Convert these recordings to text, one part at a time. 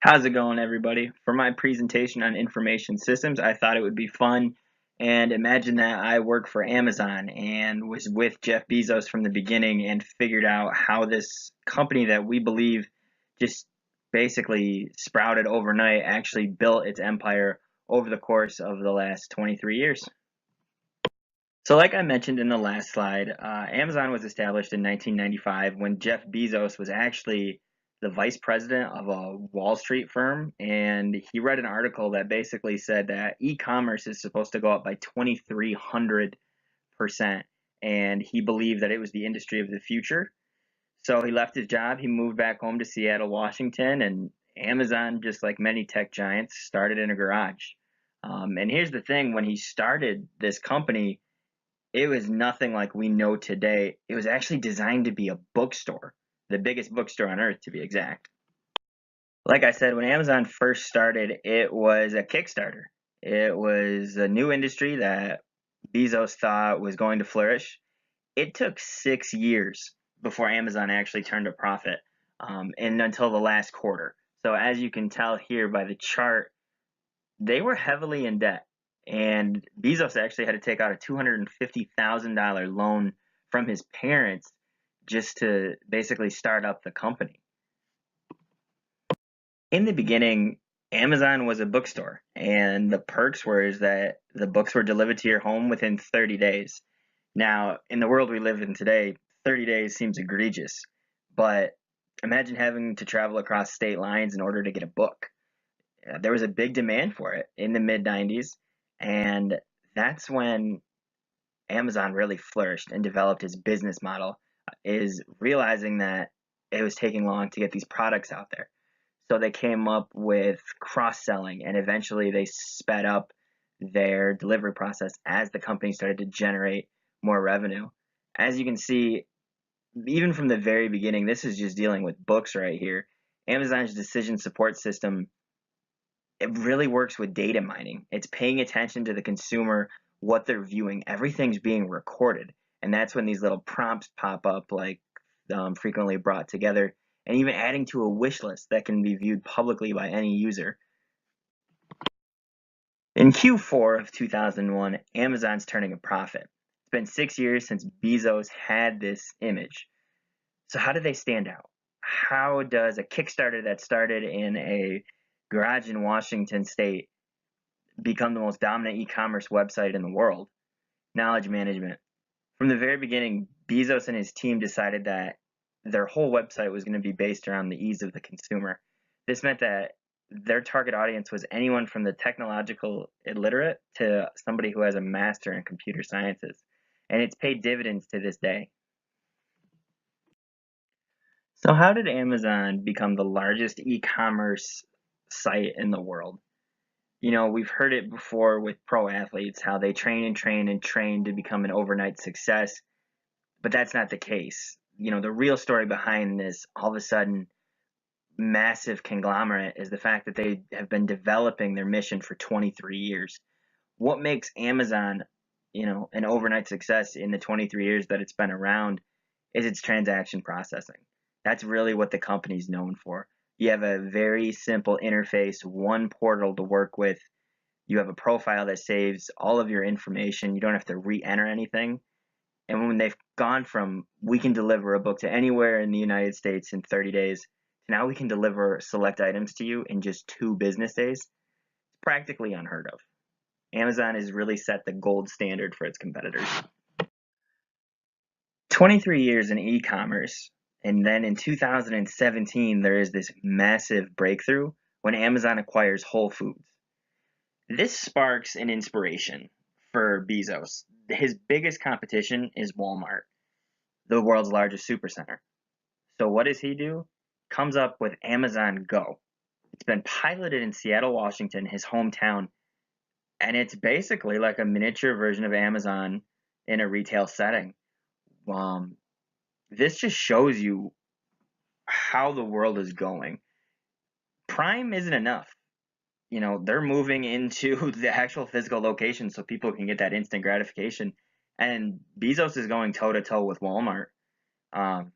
How's it going, everybody? For my presentation on information systems, I thought it would be fun. And imagine that I work for Amazon and was with Jeff Bezos from the beginning and figured out how this company that we believe just basically sprouted overnight actually built its empire over the course of the last 23 years. So, like I mentioned in the last slide, Amazon was established in 1995 when Jeff Bezos was actually the vice president of a Wall Street firm. And he read an article that basically said that e commerce is supposed to go up by 2,300%. And he believed that it was the industry of the future. So he left his job, he moved back home to Seattle, Washington, and Amazon, just like many tech giants, started in a garage. And here's the thing, when he started this company, it was nothing like we know today. It was actually designed to be a bookstore, the biggest bookstore on earth, to be exact. Like I said, when Amazon first started, it was a Kickstarter. It was a new industry that Bezos thought was going to flourish. It took 6 years before Amazon actually turned a profit, and until the last quarter. So, as you can tell here by the chart, they were heavily in debt. And Bezos actually had to take out a $250,000 loan from his parents just to basically start up the company. In the beginning, Amazon was a bookstore, and the perks were is that the books were delivered to your home within 30 days. Now, in the world we live in today, 30 days seems egregious, but imagine having to travel across state lines in order to get a book. There was a big demand for it in the mid 90s, and that's when Amazon really flourished and developed its business model, is realizing that it was taking long to get these products out there. So they came up with cross-selling, and eventually they sped up their delivery process as the company started to generate more revenue. As you can see, even from the very beginning, this is just dealing with books right here. Amazon's decision support system, it really works with data mining. It's paying attention to the consumer, what they're viewing. Everything's being recorded. And that's when these little prompts pop up, like frequently brought together, and even adding to a wish list that can be viewed publicly by any user. In Q4 of 2001, Amazon's turning a profit. It's been 6 years since Bezos had this image. So, how do they stand out? How does a Kickstarter that started in a garage in Washington state become the most dominant e-commerce website in the world? Knowledge management. From the very beginning, Bezos and his team decided that their whole website was going to be based around the ease of the consumer. This meant that their target audience was anyone from the technological illiterate to somebody who has a master in computer sciences. And it's paid dividends to this day. So, how did Amazon become the largest e-commerce site in the world? We've heard it before with pro athletes, how they train and train and train to become an overnight success, but that's not the case. The real story behind this, all of a sudden, massive conglomerate is the fact that they have been developing their mission for 23 years. What makes Amazon, an overnight success in the 23 years that it's been around is its transaction processing. That's really what the company's known for. You have a very simple interface, one portal to work with. You have a profile that saves all of your information. You don't have to re-enter anything. And when they've gone from we can deliver a book to anywhere in the United States in 30 days to now we can deliver select items to you in just 2 business days, it's practically unheard of. Amazon has really set the gold standard for its competitors. 23 years in e-commerce, and then in 2017 there is this massive breakthrough when Amazon acquires Whole Foods. This sparks an inspiration for Bezos. His biggest competition is Walmart, the world's largest supercenter. So what does he do? Comes up with Amazon Go. It's been piloted in Seattle, Washington, his hometown, and it's basically like a miniature version of Amazon in a retail setting. Um, this just shows you how the world is going. Prime isn't enough. They're moving into the actual physical location so people can get that instant gratification. And Bezos is going toe to toe with Walmart. Um,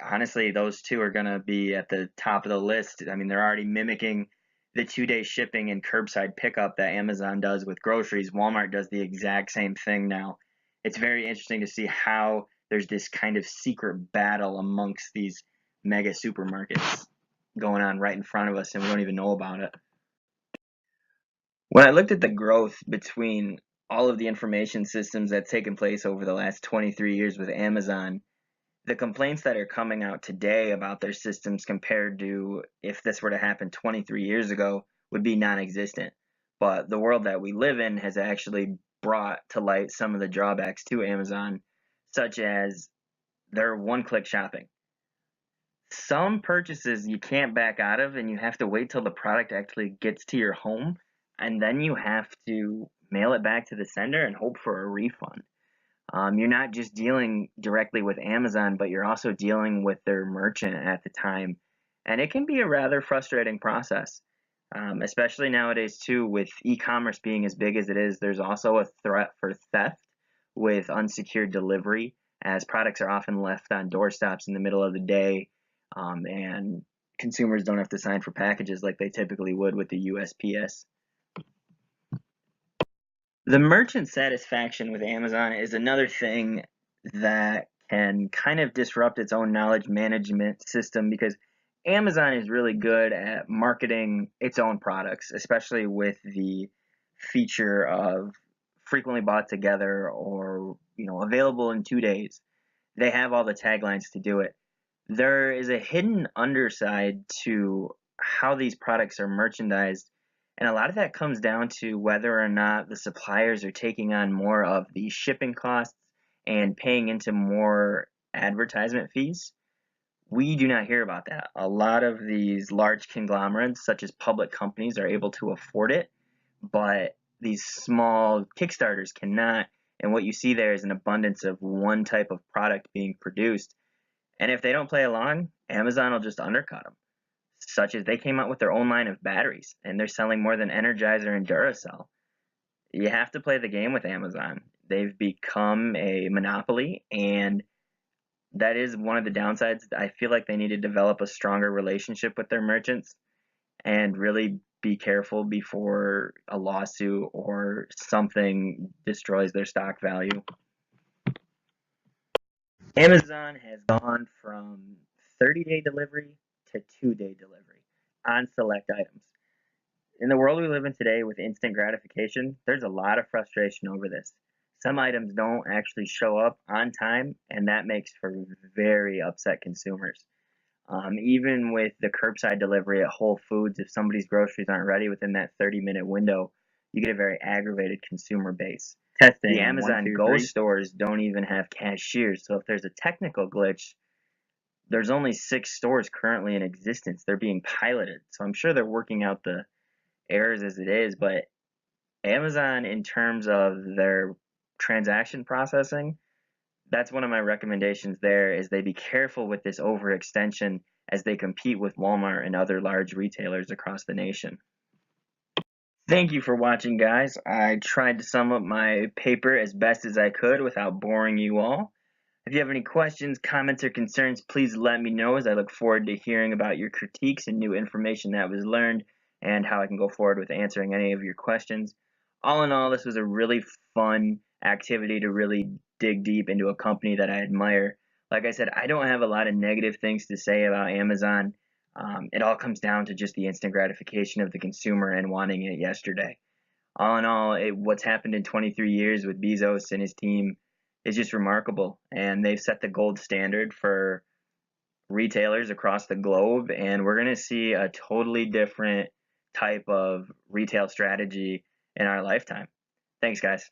honestly, those two are going to be at the top of the list. I mean, they're already mimicking the 2 day shipping and curbside pickup that Amazon does with groceries. Walmart does the exact same thing now. It's very interesting to see how there's this kind of secret battle amongst these mega supermarkets going on right in front of us, and we don't even know about it. When I looked at the growth between all of the information systems that's taken place over the last 23 years with Amazon, the complaints that are coming out today about their systems compared to if this were to happen 23 years ago would be non-existent. But the world that we live in has actually brought to light some of the drawbacks to Amazon, such as their one-click shopping. Some purchases you can't back out of, and you have to wait till the product actually gets to your home, and then you have to mail it back to the sender and hope for a refund. You're not just dealing directly with Amazon, but you're also dealing with their merchant at the time. And it can be a rather frustrating process, especially nowadays, too, with e commerce being as big as it is. There's also a threat for theft with unsecured delivery, as products are often left on doorstops in the middle of the day, and consumers don't have to sign for packages like they typically would with the USPS. The merchant satisfaction with Amazon is another thing that can kind of disrupt its own knowledge management system, because Amazon is really good at marketing its own products, especially with the feature of frequently bought together, or available in 2 days. They have all the taglines to do it. There is a hidden underside to how these products are merchandised, and a lot of that comes down to whether or not the suppliers are taking on more of the shipping costs and paying into more advertisement fees. We do not hear about that. A lot of these large conglomerates, such as public companies, are able to afford it, but these small Kickstarters cannot. And what you see there is an abundance of one type of product being produced. And if they don't play along, Amazon will just undercut them, such as they came out with their own line of batteries, and they're selling more than Energizer and Duracell. You have to play the game with Amazon. They've become a monopoly, and that is one of the downsides. I feel like they need to develop a stronger relationship with their merchants and really be careful before a lawsuit or something destroys their stock value. Amazon has gone from 30-day delivery to 2-day delivery on select items. In the world we live in today with instant gratification, there's a lot of frustration over this. Some items don't actually show up on time, and that makes for very upset consumers. Even with the curbside delivery at Whole Foods, if somebody's groceries aren't ready within that 30-minute window, you get a very aggravated consumer base. Testing The one, Amazon two, Go three. stores don't even have cashiers, so if there's a technical glitch, there's only 6 stores currently in existence. They're being piloted, so I'm sure they're working out the errors as it is. But Amazon, in terms of their transaction processing, that's one of my recommendations there, is they be careful with this overextension as they compete with Walmart and other large retailers across the nation. Thank you for watching, guys. I tried to sum up my paper as best as I could without boring you all. If you have any questions, comments, or concerns, please let me know, as I look forward to hearing about your critiques and new information that was learned, and how I can go forward with answering any of your questions. All in all, this was a really fun activity to really dig deep into a company that I admire. Like I said, I don't have a lot of negative things to say about Amazon. It all comes down to just the instant gratification of the consumer and wanting it yesterday. All in all, what's happened in 23 years with Bezos and his team is just remarkable, and they've set the gold standard for retailers across the globe, and we're going to see a totally different type of retail strategy in our lifetime. Thanks, guys.